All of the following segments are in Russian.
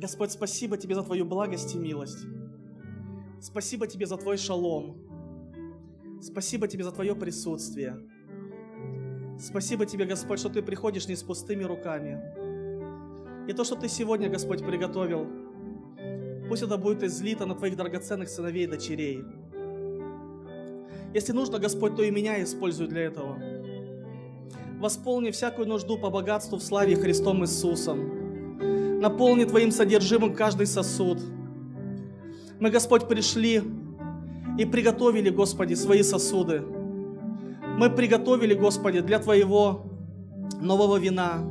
Господь, спасибо Тебе за Твою благость и милость. Спасибо Тебе за Твой шалом. Спасибо Тебе за Твое присутствие. Спасибо Тебе, Господь, что Ты приходишь не с пустыми руками. И то, что Ты сегодня, Господь, приготовил, пусть это будет излито на Твоих драгоценных сыновей и дочерей. Если нужно, Господь, то и меня используй для этого. Восполни всякую нужду по богатству в славе Христом Иисусом. Наполни Твоим содержимым каждый сосуд. Мы, Господь, пришли и приготовили, Господи, свои сосуды. Мы приготовили, Господи, для Твоего нового вина,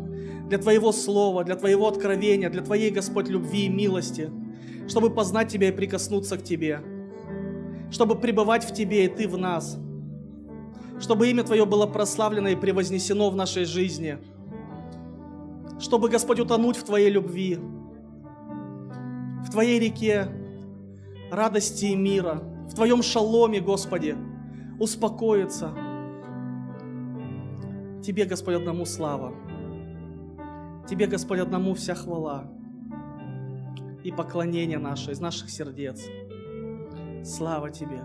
для Твоего слова, для Твоего откровения, для Твоей, Господь, любви и милости, чтобы познать Тебя и прикоснуться к Тебе, чтобы пребывать в Тебе и Ты в нас, чтобы имя Твое было прославлено и превознесено в нашей жизни, чтобы, Господь, утонуть в Твоей любви, в Твоей реке радости и мира, в Твоем шаломе, Господи, успокоиться. Тебе, Господь, одному слава. Тебе, Господь, одному вся хвала и поклонение наше из наших сердец. Слава Тебе.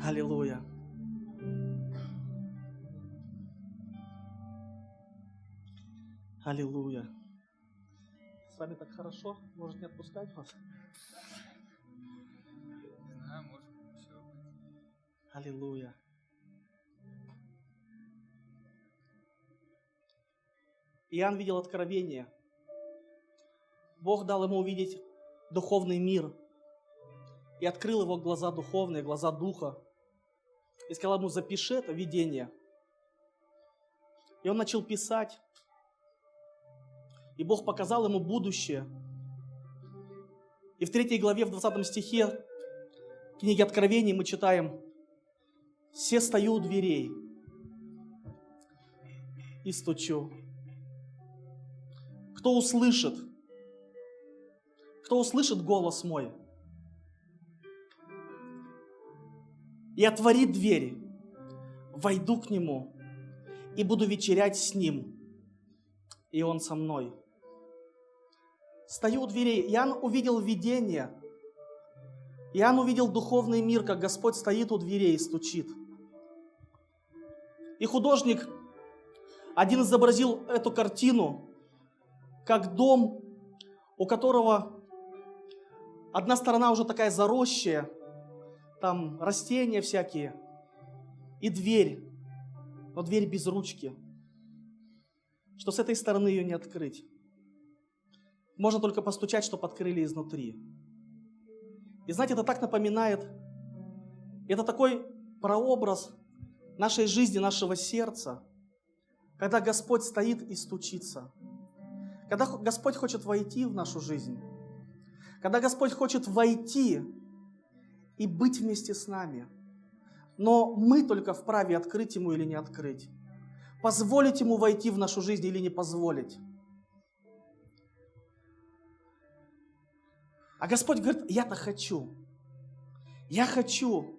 Аллилуйя. Аллилуйя. С вами так хорошо? Может, не отпускать вас? Не знаю, может, все. Аллилуйя. Иоанн видел откровение. Бог дал ему увидеть духовный мир и открыл его глаза духовные, глаза духа. И сказал ему: запиши это видение. И он начал писать. И Бог показал ему будущее. И в 3 главе, в 20 стихе книги Откровений мы читаем: «Се стою у дверей и стучу. Кто услышит голос мой и отворит дверь, войду к нему и буду вечерять с ним, и он со мной». Стою у дверей. Иоанн увидел видение. Иоанн увидел духовный мир, как Господь стоит у дверей и стучит. И художник один изобразил эту картину как дом, у которого одна сторона уже такая заросшая, там растения всякие, и дверь, но дверь без ручки, что с этой стороны ее не открыть. Можно только постучать, чтобы открыли изнутри. И знаете, это так напоминает, это такой прообраз нашей жизни, нашего сердца, когда Господь стоит и стучится. Когда Господь хочет войти в нашу жизнь. Когда Господь хочет войти и быть вместе с нами. Но мы только вправе открыть Ему или не открыть. Позволить Ему войти в нашу жизнь или не позволить. А Господь говорит: я-то хочу. Я хочу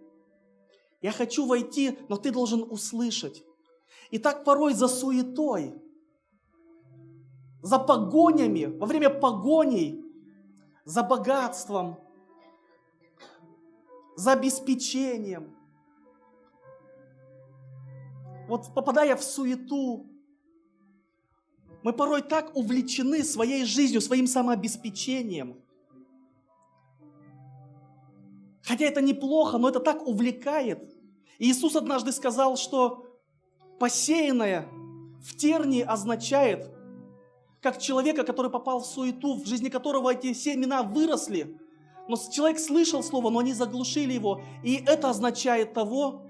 войти, но ты должен услышать. И так порой за суетой, за погонями, во время погоней, за богатством, за обеспечением, вот попадая в суету, мы порой так увлечены своей жизнью, своим самообеспечением. Хотя это неплохо, но это так увлекает. И Иисус однажды сказал, что посеянное в тернии означает, как человека, который попал в суету, в жизни которого эти семена выросли, но человек слышал слово, но они заглушили его. И это означает того,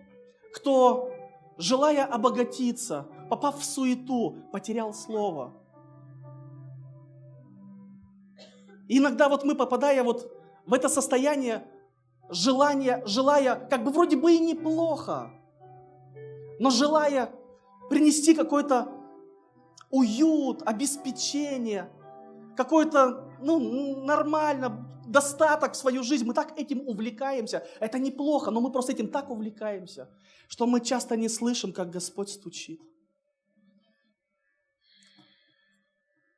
кто, желая обогатиться, попав в суету, потерял слово. И иногда вот мы, попадая вот в это состояние, желая, как бы вроде бы и неплохо, но желая принести какой-то уют, обеспечение, какое-то нормально, достаток в свою жизнь. Мы так этим увлекаемся. Это неплохо, но мы просто этим так увлекаемся, что мы часто не слышим, как Господь стучит.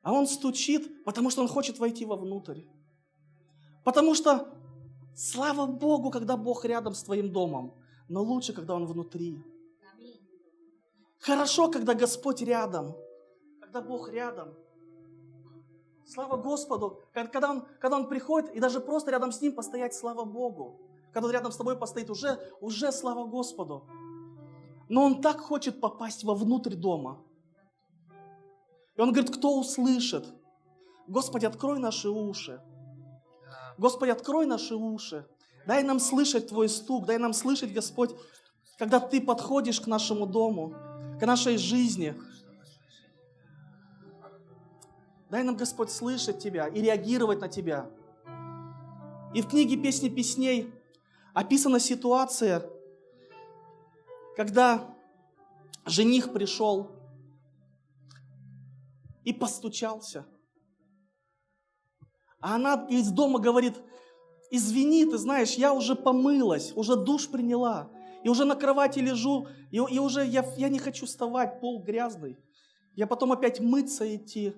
А Он стучит, потому что Он хочет войти вовнутрь. Потому что, слава Богу, когда Бог рядом с твоим домом, но лучше, когда Он внутри. Хорошо, когда Господь рядом, когда Бог рядом. Слава Господу, когда он приходит, и даже просто рядом с Ним постоять, слава Богу. Когда Он рядом с тобой постоит, уже слава Господу. Но Он так хочет попасть вовнутрь дома. И Он говорит, кто услышит? Господи, открой наши уши. Господи, открой наши уши. Дай нам слышать Твой стук, дай нам слышать, Господь, когда Ты подходишь к нашему дому, к нашей жизни. Дай нам, Господь, слышать Тебя и реагировать на Тебя. И в книге «Песни песней» описана ситуация, когда жених пришел и постучался. А она из дома говорит, извини, ты знаешь, я уже помылась, уже душ приняла, и уже на кровати лежу, и уже я не хочу вставать, пол грязный. Я потом опять мыться идти.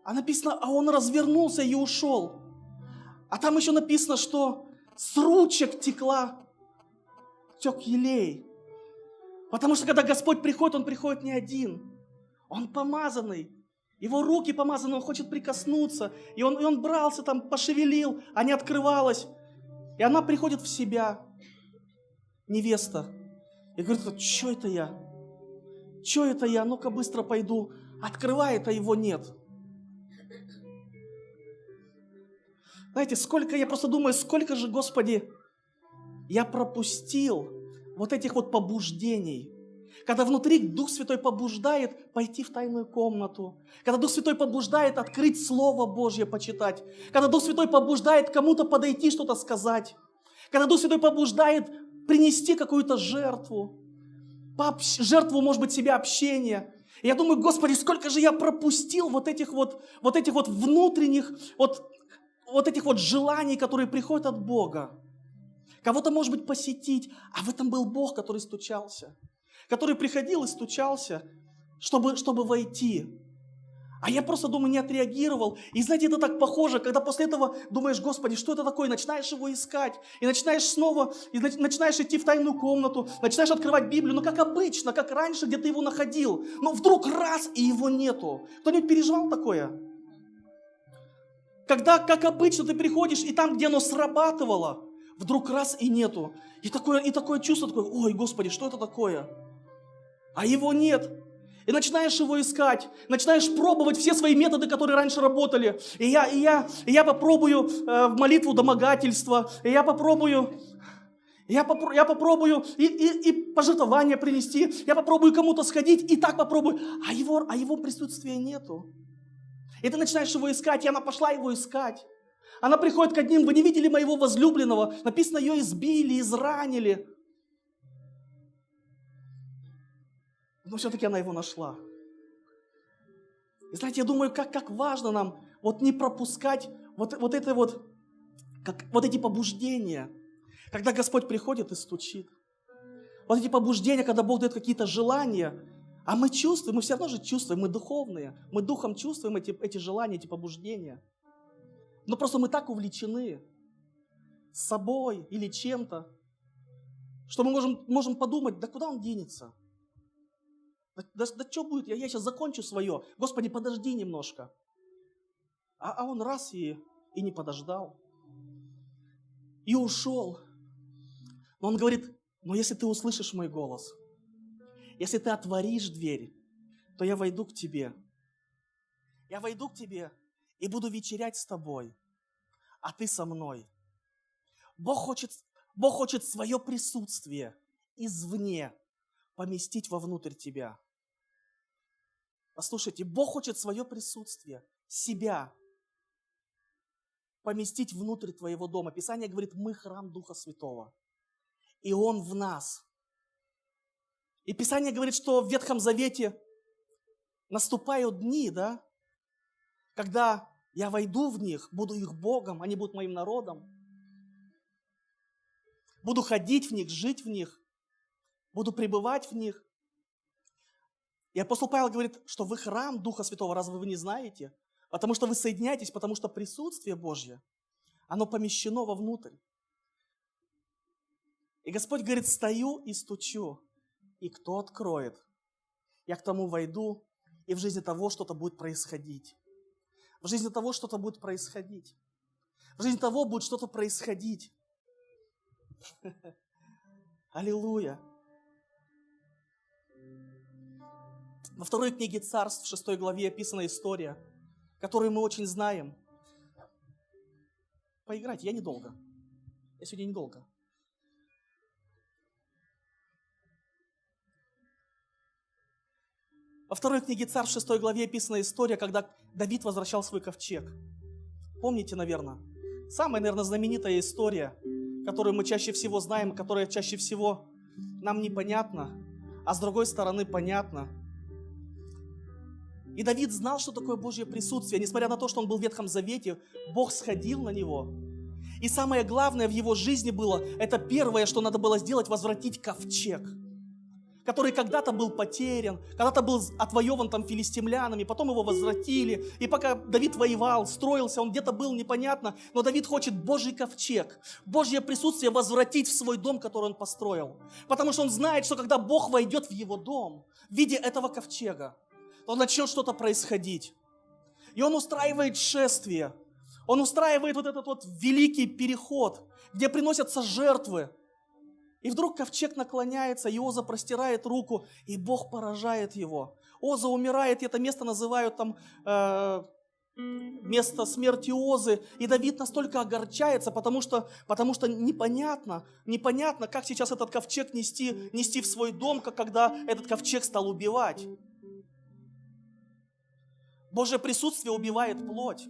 А написано, а он развернулся и ушел. А там еще написано, что с ручек тек елей. Потому что когда Господь приходит, Он приходит не один. Он помазанный. Его руки помазаны, Он хочет прикоснуться. И он брался там, пошевелил, а не открывалась. И она приходит в себя, невеста. И говорит, что это я? Что это я? Ну-ка быстро пойду. Открывает, а его нет. Знаете, я просто думаю, сколько же, Господи, я пропустил вот этих вот побуждений. Когда внутри Дух Святой побуждает пойти в тайную комнату. Когда Дух Святой побуждает открыть Слово Божье, почитать. Когда Дух Святой побуждает кому-то подойти, что-то сказать. Когда Дух Святой побуждает принести какую-то жертву. Жертву, может быть, себя общения. И я думаю, Господи, сколько же я пропустил вот этих вот внутренних, вот этих вот желаний, которые приходят от Бога. Кого-то, может быть, посетить, а в этом был Бог, который стучался. Который приходил и стучался, чтобы войти. А я просто, думаю, не отреагировал. И знаете, это так похоже, когда после этого думаешь, Господи, что это такое? Начинаешь его искать. И начинаешь снова, начинаешь идти в тайную комнату, начинаешь открывать Библию. Ну, как обычно, как раньше, где ты его находил. Но вдруг раз, и его нету. Кто-нибудь переживал такое? Когда, как обычно, ты приходишь, и там, где оно срабатывало, вдруг раз, и нету. И такое чувство, такое, ой, Господи, что это такое? А его нет. И начинаешь его искать, начинаешь пробовать все свои методы, которые раньше работали. И я попробую молитву домогательства, и я попробую и пожертвования принести, я попробую кому-то сходить, и так попробую, а его присутствия нету. И ты начинаешь его искать, и она пошла его искать. Она приходит к одним, вы не видели моего возлюбленного, написано, ее избили, изранили. Но все-таки она его нашла. И знаете, я думаю, как важно нам вот не пропускать вот эти побуждения, когда Господь приходит и стучит. Вот эти побуждения, когда Бог дает какие-то желания, а мы чувствуем, мы все равно же чувствуем, мы духовные, мы духом чувствуем эти желания, эти побуждения. Но просто мы так увлечены собой или чем-то, что мы можем подумать, да куда он денется? Да что будет? Я сейчас закончу свое. Господи, подожди немножко. А он раз и не подождал. И ушел. Но он говорит, но если ты услышишь мой голос, если ты отворишь дверь, то я войду к тебе. Я войду к тебе и буду вечерять с тобой, а ты со мной. Бог хочет свое присутствие извне поместить вовнутрь тебя. Послушайте, Бог хочет свое присутствие, себя поместить внутрь твоего дома. Писание говорит, мы храм Духа Святого, и Он в нас. И Писание говорит, что в Ветхом Завете наступают дни, да, когда я войду в них, буду их Богом, они будут моим народом. Буду ходить в них, жить в них, буду пребывать в них. И апостол Павел говорит, что вы храм Духа Святого, разве вы не знаете? Потому что вы соединяетесь, потому что присутствие Божье, оно помещено вовнутрь. И Господь говорит, стою и стучу, и кто откроет? Я к тому войду, и в жизни того что-то будет происходить. В жизни того что-то будет происходить. В жизни того будет что-то происходить. Аллилуйя. Во второй книге Царств, в 6 главе, описана история, которую мы очень знаем. Поиграйте, я недолго. Я сегодня недолго. Во второй книге Царств, в 6 главе, описана история, когда Давид возвращал свой ковчег. Помните, наверное? Самая, наверное, знаменитая история, которую мы чаще всего знаем, которая чаще всего нам непонятна, а с другой стороны понятна. И Давид знал, что такое Божье присутствие. Несмотря на то, что он был в Ветхом Завете, Бог сходил на него. И самое главное в его жизни было, это первое, что надо было сделать, возвратить ковчег, который когда-то был потерян, когда-то был отвоеван там филистимлянами, потом его возвратили. И пока Давид воевал, строился, он где-то был, непонятно, но Давид хочет Божий ковчег, Божье присутствие возвратить в свой дом, который он построил. Потому что он знает, что когда Бог войдет в его дом в виде этого ковчега, то начнет что-то происходить. И он устраивает шествие, он устраивает вот этот вот великий переход, где приносятся жертвы. И вдруг ковчег наклоняется, и Оза простирает руку, и Бог поражает его. Оза умирает, и это место называют там место смерти Озы. И Давид настолько огорчается, потому что непонятно, как сейчас этот ковчег нести в свой дом, как когда этот ковчег стал убивать. Божье присутствие убивает плоть.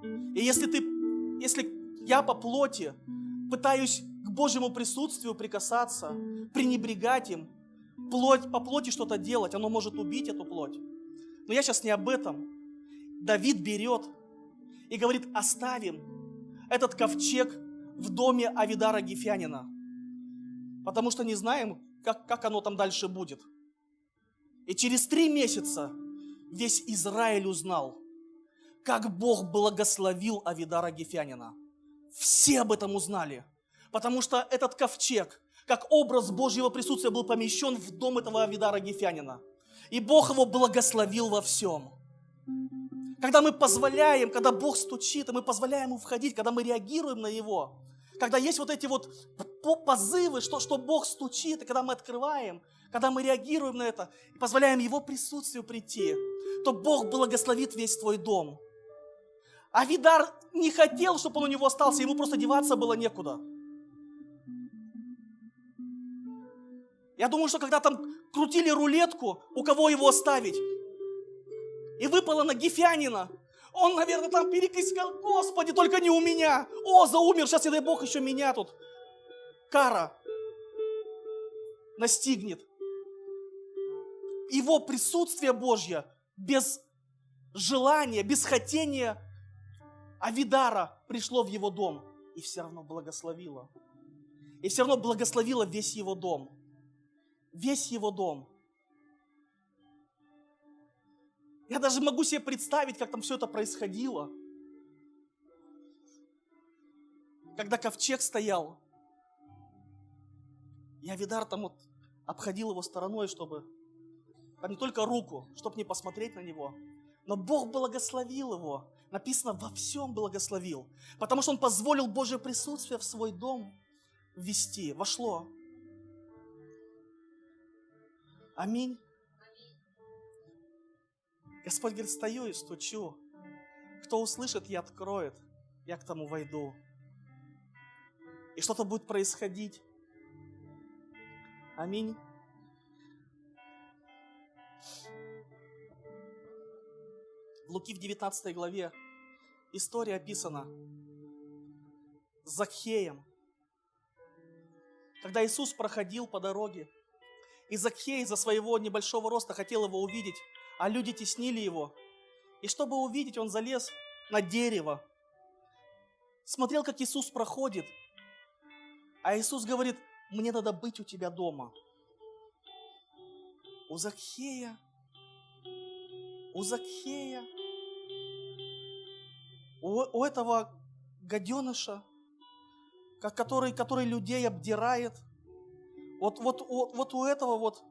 И если я по плоти пытаюсь к Божьему присутствию прикасаться, пренебрегать им, по плоти что-то делать, оно может убить эту плоть. Но я сейчас не об этом. Давид берет и говорит, оставим этот ковчег в доме Авидара Гифянина, потому что не знаем, как оно там дальше будет. И через 3 месяца весь Израиль узнал, как Бог благословил Авидара Гифянина. Все об этом узнали, потому что этот ковчег, как образ Божьего присутствия, был помещен в дом этого Авидара Гифянина. И Бог его благословил во всем. Когда мы позволяем, когда Бог стучит, и мы позволяем ему входить, когда мы реагируем на Него, когда есть вот эти вот позывы, что Бог стучит, и когда мы открываем, когда мы реагируем на это, и позволяем Его присутствию прийти, то Бог благословит весь твой дом. Авидар не хотел, чтобы он у него остался, ему просто деваться было некуда. Я думаю, что когда там крутили рулетку, у кого его оставить, и выпало на Гифянина, он, наверное, там перекрестил: Господи, только не у меня. Оза умер, сейчас, не дай Бог, еще меня тут кара настигнет. Его присутствие Божье без желания, без хотения Авидара пришло в его дом и все равно благословило. И все равно благословило весь его дом. Весь его дом. Я даже могу себе представить, как там все это происходило. Когда ковчег стоял, и Авидар там вот обходил его стороной, чтобы там не только руку, чтобы не посмотреть на него, но Бог благословил его. Написано, во всем благословил. Потому что он позволил Божье присутствие в свой дом ввести. Вошло. Аминь. Господь говорит, стою и стучу. Кто услышит и откроет, я к тому войду. И что-то будет происходить. Аминь. В Луки в 19 главе история описана с Закхеем. Когда Иисус проходил по дороге, и Закхей из-за своего небольшого роста хотел его увидеть, а люди теснили его. И чтобы увидеть, он залез на дерево. Смотрел, как Иисус проходит. А Иисус говорит, мне надо быть у тебя дома. У Закхея, у этого гаденыша, который людей обдирает. Вот у этого вот.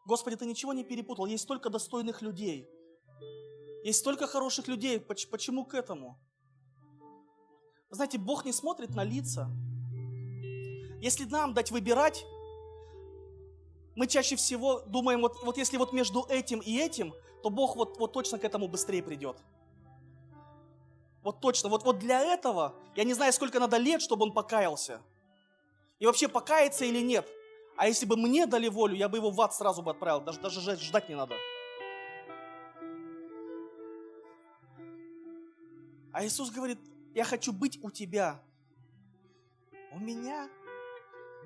Господи, ты ничего не перепутал. Есть столько достойных людей. Есть столько хороших людей. Почему к этому? Знаете, Бог не смотрит на лица. Если нам дать выбирать, мы чаще всего думаем, вот если вот между этим и этим, то Бог вот точно к этому быстрее придет. Вот точно. Вот для этого, я не знаю, сколько надо лет, чтобы он покаялся. И вообще покаяться или нет. А если бы мне дали волю, я бы его в ад сразу бы отправил. Даже ждать не надо. А Иисус говорит, я хочу быть у тебя. У меня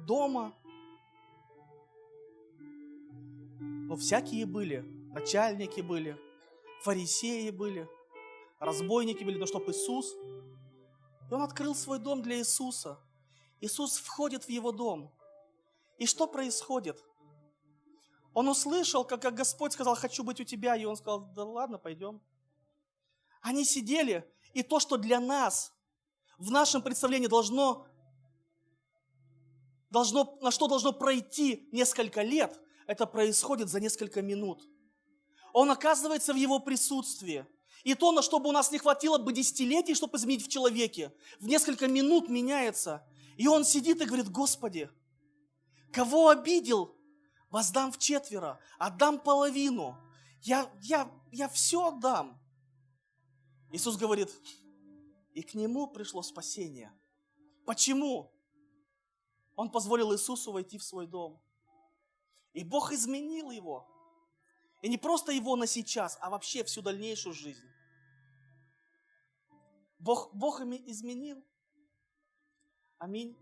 дома. Но всякие были. Начальники были. Фарисеи были. Разбойники были. Но чтоб Иисус. И он открыл свой дом для Иисуса. Иисус входит в его дом. И что происходит? Он услышал, как Господь сказал, хочу быть у тебя. И он сказал, да ладно, пойдем. Они сидели, и то, что для нас, в нашем представлении на что должно пройти несколько лет, это происходит за несколько минут. Он оказывается в его присутствии. И то, на что бы у нас не хватило бы десятилетий, чтобы изменить в человеке, в несколько минут меняется. И он сидит и говорит, Господи, кого обидел, воздам вчетверо, отдам половину. Я все отдам. Иисус говорит, и к нему пришло спасение. Почему? Он позволил Иисусу войти в свой дом. И Бог изменил его. И не просто его на сейчас, а вообще всю дальнейшую жизнь. Бог ими изменил. Аминь.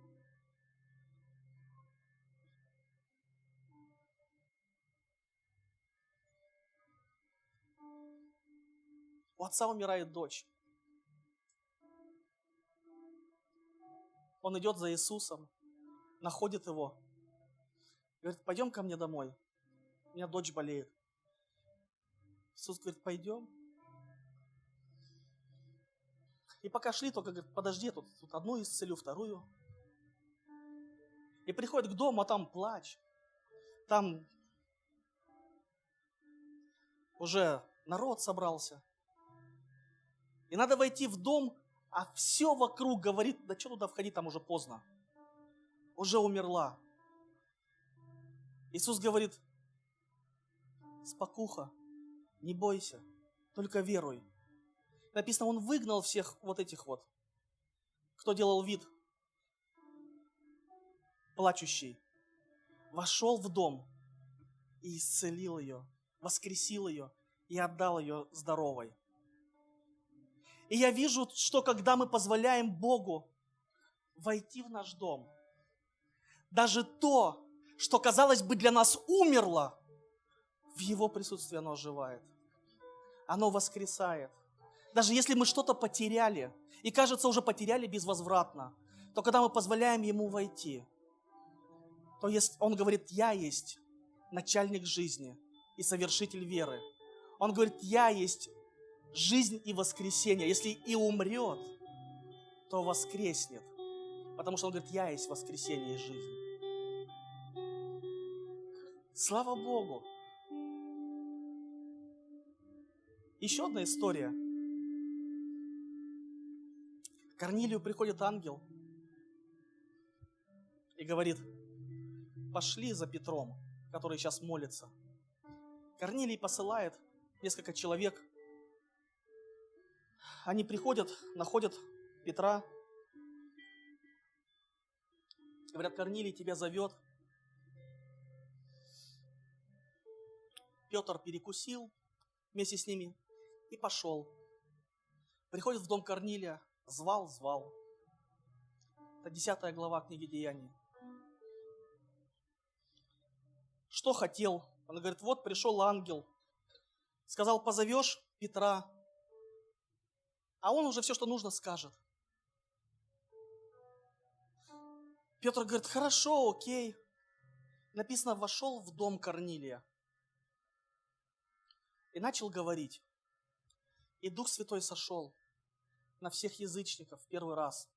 У отца умирает дочь. Он идет за Иисусом, находит его. Говорит, пойдем ко мне домой. У меня дочь болеет. Иисус говорит, пойдем. И пока шли, только говорит, подожди, я тут одну исцелю, вторую. И приходит к дому, а там плач. Там уже народ собрался. И надо войти в дом, а все вокруг говорит, да что туда входить, там уже поздно. Уже умерла. Иисус говорит, спокуха, не бойся, только веруй. Написано, Он выгнал всех вот этих вот, кто делал вид плачущий. Вошел в дом и исцелил ее, воскресил ее и отдал ее здоровой. И я вижу, что когда мы позволяем Богу войти в наш дом, даже то, что, казалось бы, для нас умерло, в Его присутствии оно оживает. Оно воскресает. Даже если мы что-то потеряли, и кажется, уже потеряли безвозвратно, то когда мы позволяем Ему войти, то Он говорит, я есть начальник жизни и совершитель веры. Он говорит, я есть жизнь и воскресение. Если и умрет, то воскреснет. Потому что Он говорит, я есть воскресение и жизнь. Слава Богу! Еще одна история. К Корнилию приходит ангел и говорит, пошли за Петром, который сейчас молится. Корнилий посылает несколько человек. Они приходят, находят Петра. Говорят, Корнилий тебя зовет. Петр перекусил вместе с ними и пошел. Приходит в дом Корнилия, звал. Это 10 глава книги Деяний. Что хотел? Он говорит, вот пришел ангел, Сказал, позовешь Петра, а он уже все, что нужно, скажет. Петр говорит, хорошо, окей. Написано, вошел в дом Корнилия и начал говорить. И Дух Святой сошел на всех язычников в первый раз.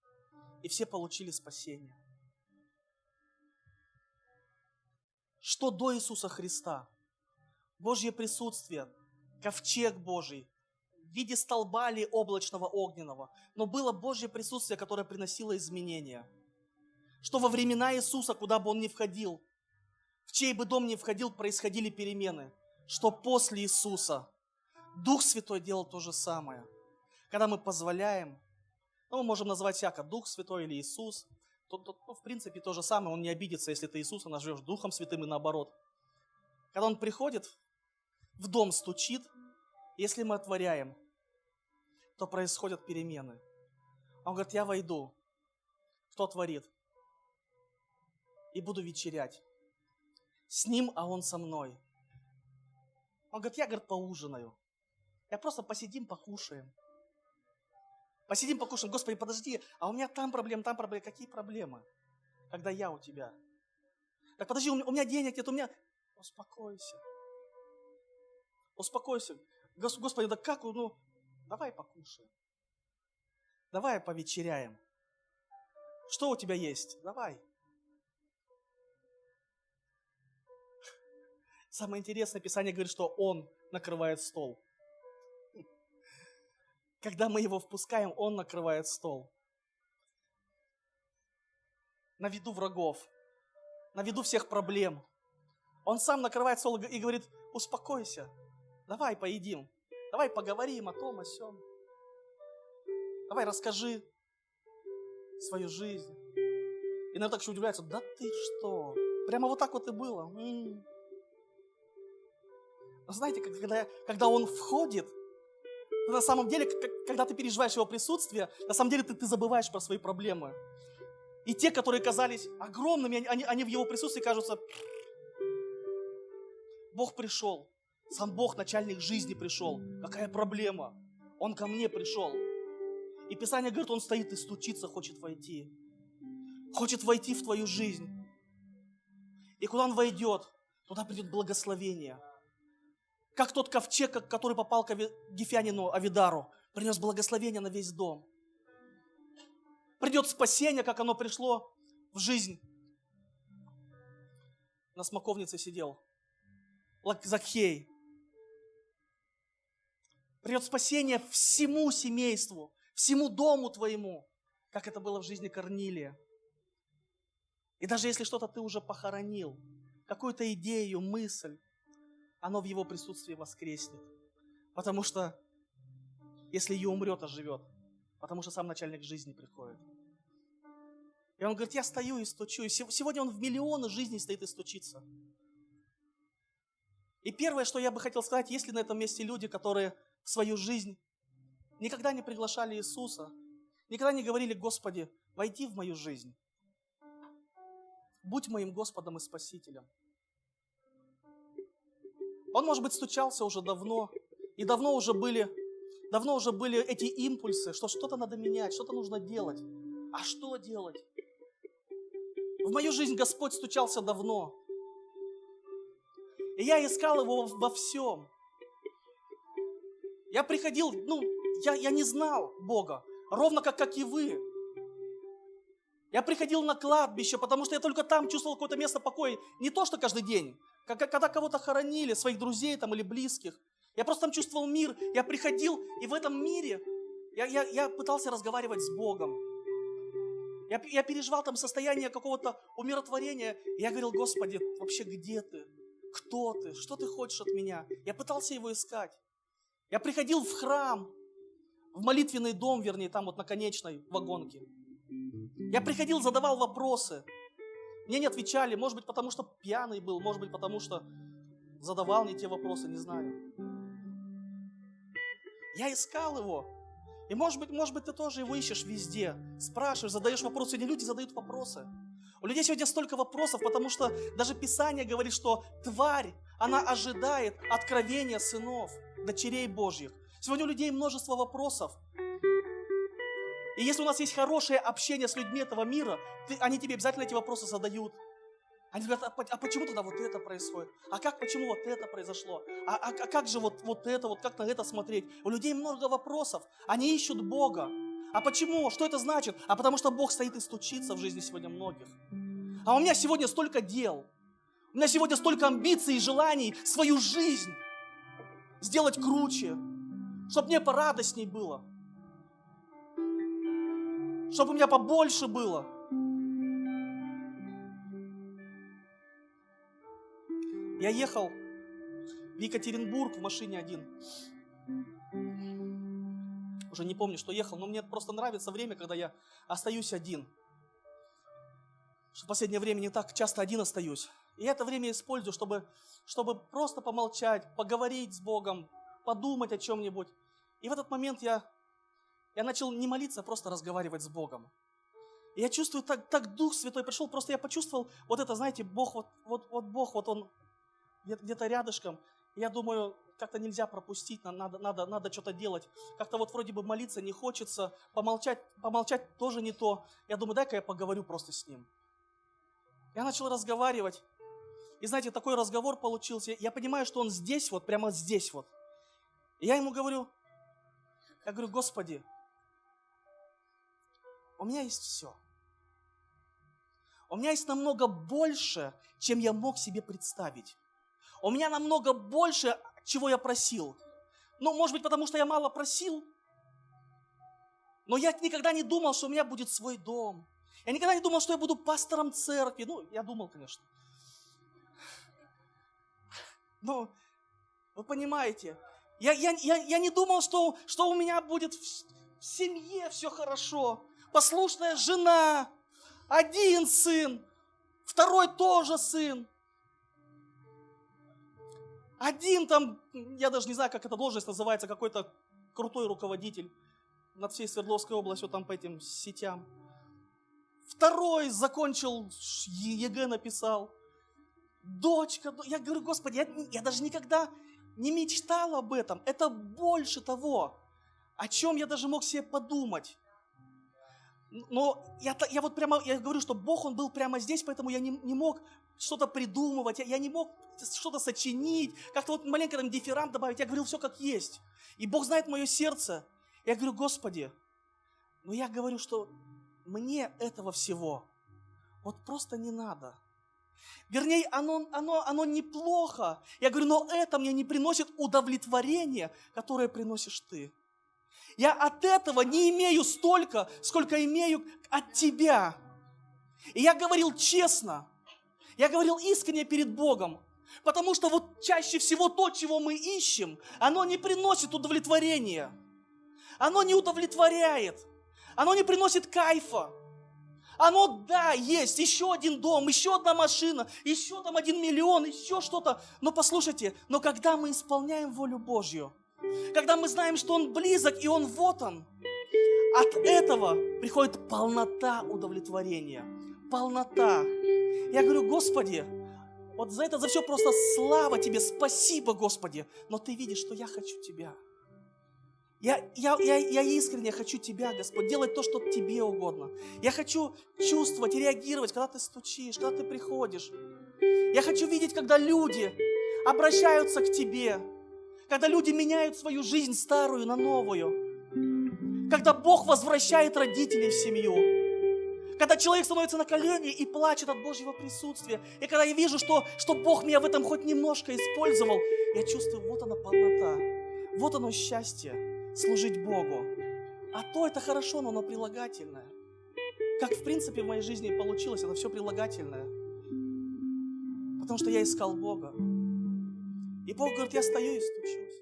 И все получили спасение. Что до Иисуса Христа? Божье присутствие, ковчег Божий, в виде столба или облачного огненного. Но было Божье присутствие, которое приносило изменения. Что во времена Иисуса, куда бы Он ни входил, в чей бы дом ни входил, происходили перемены. Что после Иисуса Дух Святой делал то же самое. Когда мы позволяем, мы можем назвать всяко Дух Святой или Иисус, то в принципе то же самое, Он не обидится, если ты Иисуса назовешь Духом Святым и наоборот. Когда Он приходит, в дом стучит, если мы отворяем, то происходят перемены. Он говорит, я войду. Кто творит? И буду вечерять. С Ним, а Он со мной. Он говорит, я, поужинаю. Я просто посидим, покушаем. Посидим, покушаем. Господи, подожди, а у меня там проблемы. Какие проблемы? Когда я у тебя. Так подожди, у меня денег нет, у меня... Успокойся. Успокойся. Господи, да как, давай покушаем. Давай повечеряем. Что у тебя есть? Давай. Самое интересное, Писание говорит, что Он накрывает стол. Когда мы Его впускаем, Он накрывает стол. На виду врагов, на виду всех проблем. Он сам накрывает стол и говорит, успокойся, давай поедим, давай поговорим о том, о сём. Давай расскажи свою жизнь. И иногда так еще удивляется, да ты что, прямо вот так вот и было. Но знаете, когда Он входит, на самом деле, когда ты переживаешь Его присутствие, на самом деле ты забываешь про свои проблемы. И те, которые казались огромными, они в Его присутствии кажутся... Бог пришел. Сам Бог, начальник жизни, пришел. Какая проблема? Он ко мне пришел. И Писание говорит, Он стоит и стучится, хочет войти. Хочет войти в твою жизнь. И куда Он войдет, туда придет благословение. Как тот ковчег, который попал к Гефянину Авидару, принес благословение на весь дом. Придет спасение, как оно пришло в жизнь. На смоковнице сидел Закхей. Придет спасение всему семейству, всему дому твоему, как это было в жизни Корнилия. И даже если что-то ты уже похоронил, какую-то идею, мысль, оно в Его присутствии воскреснет. Потому что, если ее умрет, оживет. Потому что сам начальник жизни приходит. И он говорит, я стою и стучу. И сегодня он в миллионы жизней стоит и стучится. И первое, что я бы хотел сказать, есть ли на этом месте люди, которые в свою жизнь никогда не приглашали Иисуса, никогда не говорили, Господи, войди в мою жизнь. Будь моим Господом и Спасителем. Он, может быть, стучался уже давно, и давно уже были эти импульсы, что что-то надо менять, что-то нужно делать. А что делать? В мою жизнь Господь стучался давно. И я искал Его во всем. Я приходил, я не знал Бога, ровно как и вы. Я приходил на кладбище, потому что я только там чувствовал какое-то место покоя. Не то, что каждый день. Когда кого-то хоронили, своих друзей там, или близких. Я просто там чувствовал мир. Я приходил, и в этом мире я пытался разговаривать с Богом. Я переживал там состояние какого-то умиротворения. И я говорил, Господи, вообще где ты? Кто ты? Что ты хочешь от меня? Я пытался Его искать. Я приходил в храм, в молитвенный дом, вернее, там вот на конечной вагонке. Я приходил, задавал вопросы. Мне не отвечали, может быть, потому что пьяный был, может быть, потому что задавал не те вопросы, не знаю. Я искал Его. И может быть, ты тоже Его ищешь везде. Спрашиваешь, задаешь вопросы. Сегодня люди задают вопросы. У людей сегодня столько вопросов, потому что даже Писание говорит, что тварь, она ожидает откровения сынов. дочерей Божьих. Сегодня у людей множество вопросов. И если у нас есть хорошее общение с людьми этого мира, они тебе обязательно эти вопросы задают. Они говорят, а почему тогда вот это происходит? Почему вот это произошло? А как же вот это, вот как на это смотреть? У людей много вопросов, они ищут Бога. А почему? Что это значит? А потому что Бог стоит и стучится в жизни сегодня многих. А у меня сегодня столько дел. У меня сегодня столько амбиций и желаний свою жизнь сделать круче, чтобы мне порадостней было, чтобы у меня побольше было. Я ехал в Екатеринбург в машине один. Уже не помню, что ехал, но мне просто нравится время, когда я остаюсь один. В последнее время не так часто один остаюсь. И это время использую, чтобы просто помолчать, поговорить с Богом, подумать о чем-нибудь. И в этот момент я начал не молиться, а просто разговаривать с Богом. И я чувствую, так Дух Святой пришел, просто я почувствовал вот это, знаете, Бог, Бог, вот Он где-то рядышком. И я думаю, как-то нельзя пропустить, надо что-то делать. Как-то вот вроде бы молиться не хочется, помолчать тоже не то. Я думаю, дай-ка я поговорю просто с Ним. Я начал разговаривать. И знаете, такой разговор получился. Я понимаю, что Он здесь вот, прямо здесь вот. И я Ему говорю, Господи, у меня есть все. У меня есть намного больше, чем я мог себе представить. У меня намного больше, чего я просил. Ну, может быть, потому что я мало просил. Но я никогда не думал, что у меня будет свой дом. Я никогда не думал, что я буду пастором церкви. Ну, я думал, конечно. Но вы понимаете, я не думал, что у меня будет в семье все хорошо. Послушная жена, один сын, второй тоже сын. Один там, я даже не знаю, как эта должность называется, какой-то крутой руководитель над всей Свердловской областью, там по этим сетям. Второй закончил, ЕГЭ написал. Дочка, я говорю, Господи, я даже никогда не мечтал об этом. Это больше того, о чем я даже мог себе подумать. Но я говорю, что Бог, Он был прямо здесь, поэтому я не мог что-то придумывать, я не мог что-то сочинить, как-то вот маленько там дифирамб добавить. Я говорил все как есть. И Бог знает мое сердце. Я говорю, Господи, но я говорю, что мне этого всего вот просто не надо. Вернее, оно неплохо. Я говорю, но это мне не приносит удовлетворения, которое приносишь Ты. Я от этого не имею столько, сколько имею от Тебя. И я говорил честно, я говорил искренне перед Богом, потому что вот чаще всего то, чего мы ищем, оно не приносит удовлетворения. Оно не удовлетворяет, оно не приносит кайфа. Оно, да, есть еще один дом, еще одна машина, еще там 1 миллион, еще что-то. Но послушайте, но когда мы исполняем волю Божью, когда мы знаем, что Он близок и Он вот Он, от этого приходит полнота удовлетворения. Полнота. Я говорю, Господи, вот за это, за все просто слава Тебе, спасибо, Господи, но Ты видишь, что я хочу Тебя. Я искренне хочу Тебя, Господь, делать то, что Тебе угодно. Я хочу чувствовать и реагировать, когда Ты стучишь, когда Ты приходишь. Я хочу видеть, когда люди обращаются к Тебе, когда люди меняют свою жизнь старую на новую, когда Бог возвращает родителей в семью, когда человек становится на колени и плачет от Божьего присутствия, и когда я вижу, что Бог меня в этом хоть немножко использовал, я чувствую, вот она полнота, вот оно счастье. Служить Богу. А то это хорошо, но оно прилагательное. Как в принципе в моей жизни и получилось, это все прилагательное. Потому что я искал Бога. И Бог говорит, я стою и стучусь.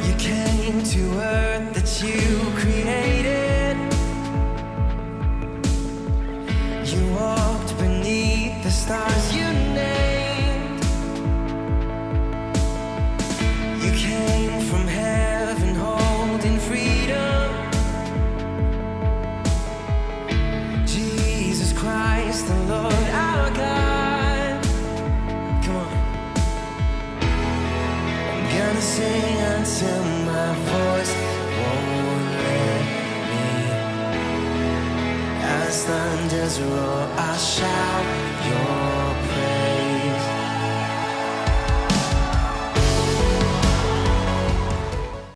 You came to earth that you created. You walked beneath the stars you named. From heaven holding freedom, Jesus Christ the Lord our God. Come on. as thunders roar, I'll shout your